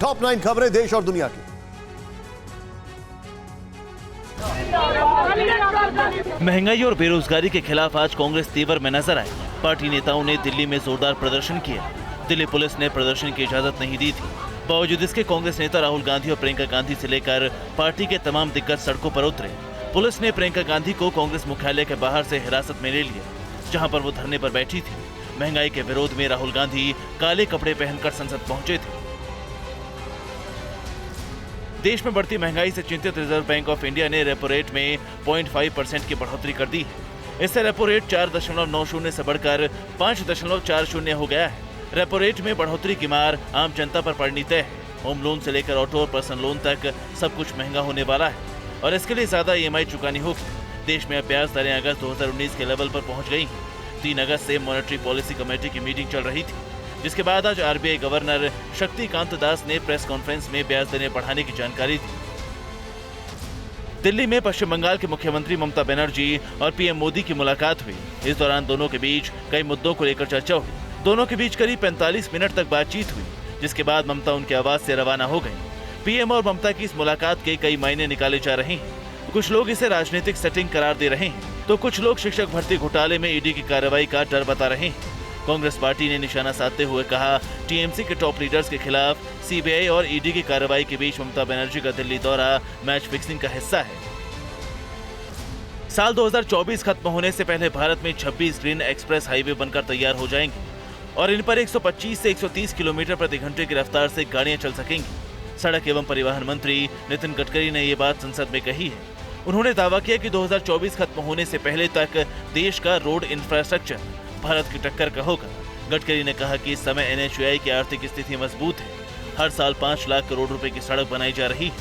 Top 9 खबरें देश और दुनिया की। महंगाई और बेरोजगारी के खिलाफ आज कांग्रेस तेवर में नजर आई। पार्टी नेताओं ने दिल्ली में जोरदार प्रदर्शन किया। दिल्ली पुलिस ने प्रदर्शन की इजाजत नहीं दी थी। बावजूद इसके कांग्रेस नेता राहुल गांधी और प्रियंका गांधी से लेकर पार्टी के तमाम दिग्गज सड़कों पर उतरे। पुलिस ने प्रियंका गांधी को कांग्रेस मुख्यालय के बाहर से हिरासत में ले लिया, जहां पर वो धरने पर बैठी थी। महंगाई के विरोध में राहुल गांधी काले कपड़े पहनकर संसद पहुंचे थे। देश में बढ़ती महंगाई से चिंतित रिजर्व बैंक ऑफ इंडिया ने रेपो रेट में 0.5% की बढ़ोतरी कर दी है। इससे रेपो रेट 4.90 से बढ़कर 5.40 हो गया है। रेपो रेट में बढ़ोतरी की मार आम जनता पर पड़नी तय है। होम लोन से लेकर ऑटो और पर्सनल लोन तक सब कुछ महंगा होने वाला है और इसके लिए ज्यादा EMI चुकानी होगी। देश में अब ब्याज दरें अगस्त 2019 के लेवल पर पहुंच गई हैं। 3 अगस्त से मॉनेटरी पॉलिसी कमेटी की मीटिंग चल रही थी, जिसके बाद आज RBI गवर्नर शक्तिकांत दास ने प्रेस कॉन्फ्रेंस में ब्याज दरें बढ़ाने की जानकारी दी। दिल्ली में पश्चिम बंगाल के मुख्यमंत्री ममता बनर्जी और PM मोदी की मुलाकात हुई। इस दौरान दोनों के बीच कई मुद्दों को लेकर चर्चा हुई। दोनों के बीच करीब 45 मिनट तक बातचीत हुई, जिसके बाद ममता उनके आवास से रवाना हो गई। PM और ममता की इस मुलाकात के कई मायने निकाले जा रहे हैं। कुछ लोग इसे राजनीतिक सेटिंग करार दे रहे हैं, तो कुछ लोग शिक्षक भर्ती घोटाले में ED की कार्रवाई का डर बता रहे हैं। कांग्रेस पार्टी ने निशाना साधते हुए कहा, TMC के टॉप लीडर्स के खिलाफ CBI और ED की कार्रवाई के बीच ममता बनर्जी का दिल्ली दौरा मैच फिक्सिंग का हिस्सा है। साल 2024 खत्म होने से पहले भारत में 26 ग्रीन एक्सप्रेस हाईवे बनकर तैयार हो जाएंगे और इन पर 125 से 130 किलोमीटर प्रति घंटे की रफ्तार से गाड़ियां चल सकेंगी। सड़क एवं परिवहन मंत्री नितिन गडकरी ने ये बात संसद में कही है। उन्होंने दावा किया कि 2024 खत्म होने से पहले तक देश का रोड इंफ्रास्ट्रक्चर भारत की टक्कर का होगा। गडकरी ने कहा कि इस समय NHAI की आर्थिक स्थिति मजबूत है। हर साल 5 लाख करोड़ रुपए की सड़क बनाई जा रही है।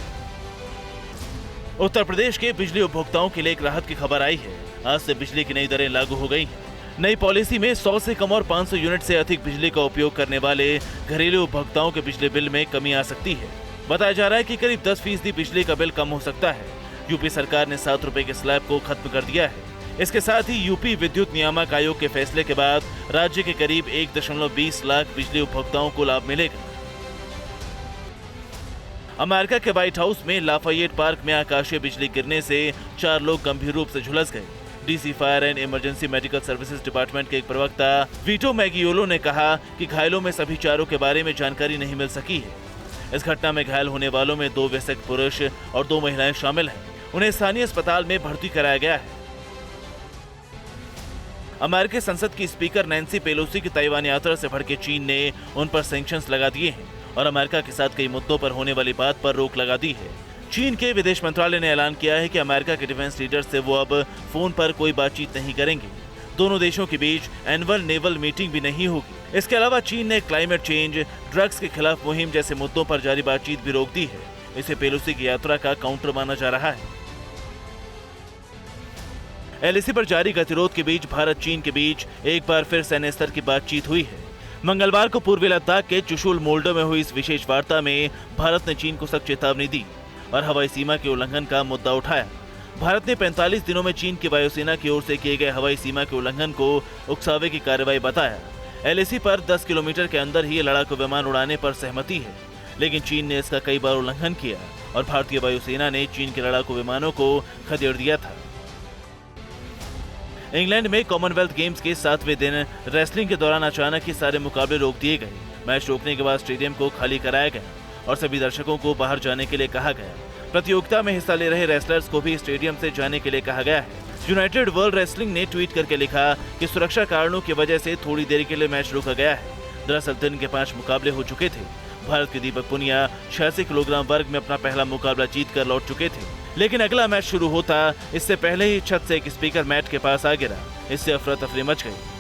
उत्तर प्रदेश के बिजली उपभोक्ताओं के लिए एक राहत की खबर आई है। आज से बिजली की नई दरें लागू हो गई हैं। नई पॉलिसी में 100 से कम और 500 यूनिट से अधिक बिजली का उपयोग करने वाले घरेलू उपभोक्ताओं के बिजली बिल में कमी आ सकती है। बताया जा रहा है कि करीब 10% बिजली का बिल कम हो सकता है। यूपी सरकार ने 7 रुपए के स्लैब को खत्म कर दिया है। इसके साथ ही यूपी विद्युत नियामक आयोग के फैसले के बाद राज्य के करीब 1.20 लाख बिजली उपभोक्ताओं को लाभ मिलेगा। अमेरिका के व्हाइट हाउस में लाफायेट पार्क में आकाशीय बिजली गिरने से 4 लोग गंभीर रूप से झुलस गए। DC fire and emergency medical services department के एक प्रवक्ता वीटो मैगियोलो ने कहा कि घायलों में सभी 4 के बारे में जानकारी नहीं मिल सकी है। इस घटना में घायल होने वालों में 2 वयस्क पुरुष और 2 महिलाएं शामिल हैं। उन्हें स्थानीय अस्पताल में भर्ती कराया गया है। अमेरिकी संसद की स्पीकर नैन्सी पेलोसी की ताइवान यात्रा से भड़के चीन ने उन पर सैंक्शंस लगा दिए हैं और अमेरिका के साथ कई मुद्दों पर होने वाली बात पर रोक लगा दी है। चीन के विदेश मंत्रालय ने ऐलान किया है कि अमेरिका के डिफेंस लीडर से वो अब फोन पर कोई बातचीत नहीं करेंगे। दोनों देशों के बीच एनुअल नेवल मीटिंग भी नहीं होगी। इसके अलावा चीन ने क्लाइमेट चेंज, ड्रग्स के खिलाफ मुहिम जैसे मुद्दों पर जारी बातचीत भी रोक दी है। इसे पेलोसी की यात्रा का काउंटर माना जा रहा है। LAC पर जारी गतिरोध के बीच भारत चीन के बीच एक बार फिर सैन्य स्तर की बातचीत हुई है। मंगलवार को पूर्वी लद्दाख के चुशुल मोल्डो में हुई इस विशेष वार्ता में भारत ने चीन को सख्त चेतावनी दी और हवाई सीमा के उल्लंघन का मुद्दा उठाया। भारत ने 45 दिनों में चीन की वायुसेना की ओर से किए गए हवाई सीमा के उल्लंघन को उकसावे की कार्रवाई बताया। LAC पर 10 किलोमीटर के अंदर ही लड़ाकू विमान उड़ाने पर सहमति है, लेकिन चीन ने इसका कई बार उल्लंघन किया और भारतीय वायुसेना ने चीन के लड़ाकू विमानों को खदेड़ दिया था। इंग्लैंड में कॉमनवेल्थ गेम्स के 7वें दिन रेसलिंग के दौरान अचानक ही सारे मुकाबले रोक दिए गए। मैच रोकने के बाद स्टेडियम को खाली कराया गया और सभी दर्शकों को बाहर जाने के लिए कहा गया। प्रतियोगिता में हिस्सा ले रहे रेसलर्स को भी स्टेडियम से जाने के लिए कहा गया है। यूनाइटेड वर्ल्ड रेसलिंग ने ट्वीट करके लिखा कि सुरक्षा कारणों की वजह से थोड़ी देर के लिए मैच रोका गया है। दरअसल दिन के 5 मुकाबले हो चुके थे। भारत के दीपक पुनिया 86 किलोग्राम वर्ग में अपना पहला मुकाबला जीतकर लौट चुके थे, लेकिन अगला मैच शुरू होता इससे पहले ही छत से एक स्पीकर मैट के पास आ गिरा। इससे अफरा तफरी मच गई।